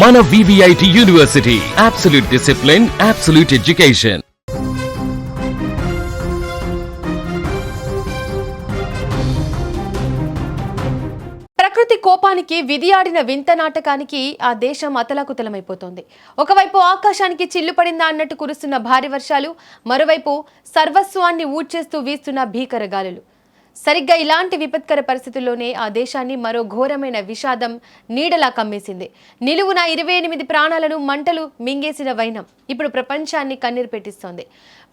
మన VVIT university, absolute discipline, absolute education. ప్రకృతి కోపానికి విధి ఆడిన వింత నాటకానికి ఆ దేశం అతలాకుతలమైపోతోంది. ఒకవైపు ఆకాశానికి చిల్లు పడిందా అన్నట్టు కురుస్తున్న భారీ వర్షాలు, మరోవైపు సర్వస్వాన్ని ఊడ్చేస్తూ వీస్తున్న భీకర గాలులు. సరిగ్గా ఇలాంటి విపత్కర పరిస్థితుల్లోనే ఆ దేశాన్ని మరో ఘోరమైన విషాదం నీడలా కమ్మేసింది. నిలువున 28 ప్రాణాలను మంటలు మింగేసిన వైనం ఇప్పుడు ప్రపంచాన్ని కన్నీరు పెట్టిస్తోంది.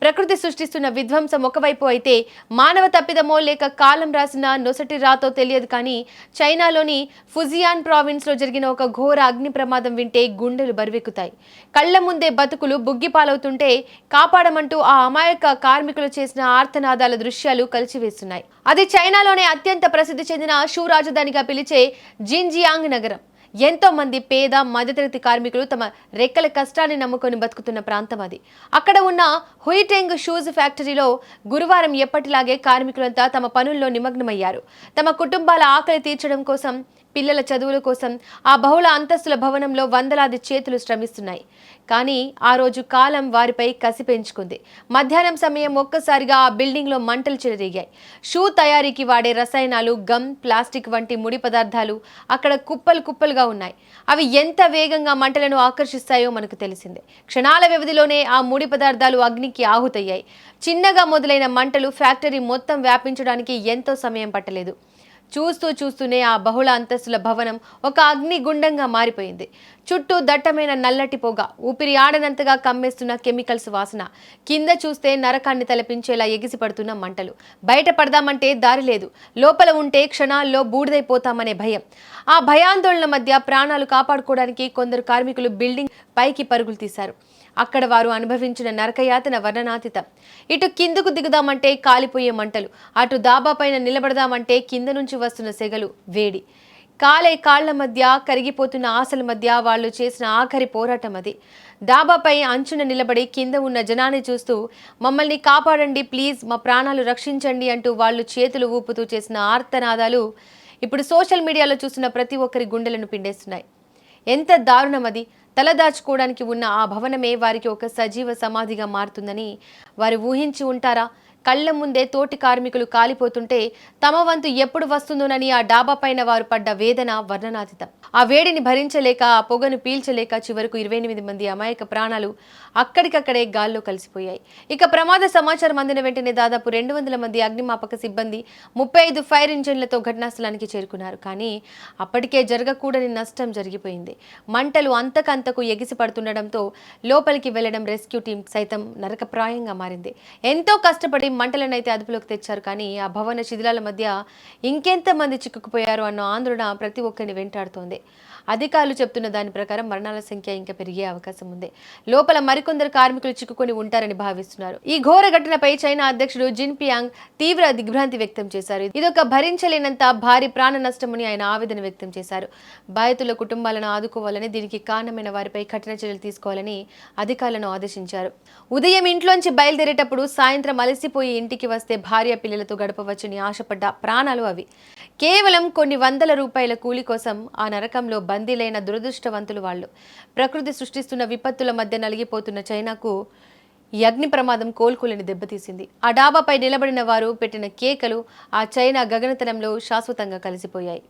ప్రకృతి సృష్టిస్తున్న విధ్వంసం ఒకవైపు అయితే, మానవ తప్పిదమో లేక కాలం రాసిన నొసటి రాతో తెలియదు కానీ, చైనాలోని ఫుజియాన్ ప్రావిన్స్లో జరిగిన ఒక ఘోర అగ్ని ప్రమాదం వింటే గుండెలు బరువెక్కుతాయి. కళ్ల ముందే బతుకులు బుగ్గిపాలవుతుంటే కాపాడమంటూ ఆ అమాయక కార్మికులు చేసిన ఆర్తనాదాల దృశ్యాలు కలిసివేస్తున్నాయి. అది చైనాలోనే అత్యంత ప్రసిద్ధి చెందిన షూ రాజధానిగా పిలిచే జిన్జియాంగ్ నగరం. ఎంతో మంది పేద మధ్యతరగతి కార్మికులు తమ రెక్కల కష్టాన్ని నమ్ముకొని బతుకుతున్న ప్రాంతం అది. అక్కడ ఉన్న హుయిటెంగ్ షూస్ ఫ్యాక్టరీలో గురువారం ఎప్పటిలాగే కార్మికులంతా తమ పనుల్లో నిమగ్నమయ్యారు. తమ కుటుంబాల ఆకలి తీర్చడం కోసం, పిల్లల చదువుల కోసం ఆ బహుళ అంతస్తుల భవనంలో వందలాది చేతులు శ్రమిస్తున్నాయి. కానీ ఆ రోజు కాలం వారిపై కసి పెంచుకుంది. మధ్యాహ్నం సమయం ఒక్కసారిగా ఆ బిల్డింగ్లో మంటలు చెలరేగాయి. షూ తయారీకి వాడే రసాయనాలు, గమ్, ప్లాస్టిక్ వంటి ముడి పదార్థాలు అక్కడ కుప్పలు కుప్పలుగా ఉన్నాయి. అవి ఎంత వేగంగా మంటలను ఆకర్షిస్తాయో మనకు తెలిసిందే. క్షణాల వ్యవధిలోనే ఆ ముడి పదార్థాలు అగ్నికి ఆహుతయ్యాయి. చిన్నగా మొదలైన మంటలు ఫ్యాక్టరీ మొత్తం వ్యాపించడానికి ఎంతో సమయం పట్టలేదు. చూస్తూనే ఆ బహుళ అంతస్తుల భవనం ఒక అగ్నిగుండంగా మారిపోయింది. చుట్టూ దట్టమైన నల్లటి పొగ, ఊపిరి ఆడనంతగా కమ్మేస్తున్న కెమికల్స్ వాసన, కింద చూస్తే నరకాన్ని తలపించేలా ఎగిసిపడుతున్న మంటలు. బయట పడదామంటే దారి లేదు, లోపల ఉంటే క్షణాల్లో బూడిదైపోతామనే భయం. ఆ భయాందోళన మధ్య ప్రాణాలు కాపాడుకోవడానికి కొందరు కార్మికులు బిల్డింగ్ పైకి పరుగులు తీశారు. అక్కడ వారు అనుభవించిన నరకయాతన వర్ణనాతీతం. ఇటు కిందకు దిగుదామంటే కాలిపోయే మంటలు, అటు దాబా పైన నిలబడదామంటే కింద నుంచి వస్తున్న సెగలు, వేడి. కాళ్ల మధ్య కరిగిపోతున్న ఆశల మధ్య వాళ్ళు చేసిన ఆఖరి పోరాటం అది. డాబాపై అంచున నిలబడి కింద ఉన్న జనాన్ని చూస్తూ, మమ్మల్ని కాపాడండి ప్లీజ్, మా ప్రాణాలు రక్షించండి అంటూ వాళ్ళు చేతులు ఊపుతూ చేసిన ఆర్తనాదాలు ఇప్పుడు సోషల్ మీడియాలో చూస్తున్న ప్రతి ఒక్కరి గుండెలను పిండేస్తున్నాయి. ఎంత దారుణం అది! తలదాచుకోవడానికి ఉన్న ఆ భవనమే వారికి ఒక సజీవ సమాధిగా మారుతుందని వారు ఊహించి ఉంటారా? కళ్ల ముందే తోటి కార్మికులు కాలిపోతుంటే తమ వంతు ఎప్పుడు వస్తుందోనని ఆ డాబా పైన వారు పడ్డ వేదన వర్ణనాతీతం. ఆ వేడిని భరించలేక, ఆ పొగను పీల్చలేక చివరకు 28 మంది అమాయక ప్రాణాలు అక్కడికక్కడే గాల్లో కలిసిపోయాయి. ఇక ప్రమాద సమాచారం అందిన వెంటనే దాదాపు 200 మంది అగ్నిమాపక సిబ్బంది, 35 ఫైర్ ఇంజిన్లతో ఘటనా స్థలానికి చేరుకున్నారు. కానీ అప్పటికే జరగకూడని నష్టం జరిగిపోయింది. మంటలు అంతకంతకు ఎగిసి పడుతుండటంతో లోపలికి వెళ్లడం రెస్క్యూ టీం సైతం నరకప్రాయంగా మారింది. ఎంతో కష్టపడి మంటలనైతే అదుపులోకి తెచ్చారు. కానీ ఆ భవన శిథిలాల మధ్య ఇంకెంత మంది చిక్కుకుపోయారు అన్న ఆందోళన ప్రతి ఒక్కరిని వెంటాడుతోంది. అధికారులు చెప్తున్న దాని ప్రకారం మరణాల సంఖ్య ఇంకా పెరిగే అవకాశం ఉంది. లోపల మరికొందరు కార్మికులు చిక్కుకొని ఉంటారని భావిస్తున్నారు. ఈ ఘోర ఘటనపై చైనా అధ్యక్షుడు జిన్పియాంగ్ తీవ్ర దిగ్భ్రాంతి వ్యక్తం చేశారు. ఇదొక భరించలేనంత భారీ ప్రాణ నష్టమని ఆయన ఆవేదన వ్యక్తం చేశారు. బాధితుల కుటుంబాలను ఆదుకోవాలని, దీనికి కారణమైన వారిపై కఠిన చర్యలు తీసుకోవాలని అధికారులను ఆదేశించారు. ఉదయం ఇంట్లోంచి బయలుదేరేటప్పుడు సాయంత్రం అలసిపోయి ఇంటికి వస్తే భార్య పిల్లలతో గడపవచ్చని ఆశపడ్డ ప్రాణాలు అవి. కేవలం కొన్ని వందల రూపాయల కూలి కోసం ఆ నరకంలో బందీలైన దురదృష్టవంతులు వాళ్ళు. ప్రకృతి సృష్టిస్తున్న విపత్తుల మధ్య నలిగిపోతున్న చైనాకు ఈ అగ్ని ప్రమాదం కోలుకోలేని దెబ్బతీసింది. ఆ డాబాపై నిలబడిన వారు పెట్టిన కేకలు ఆ చైనా గగనతలంలో శాశ్వతంగా కలిసిపోయాయి.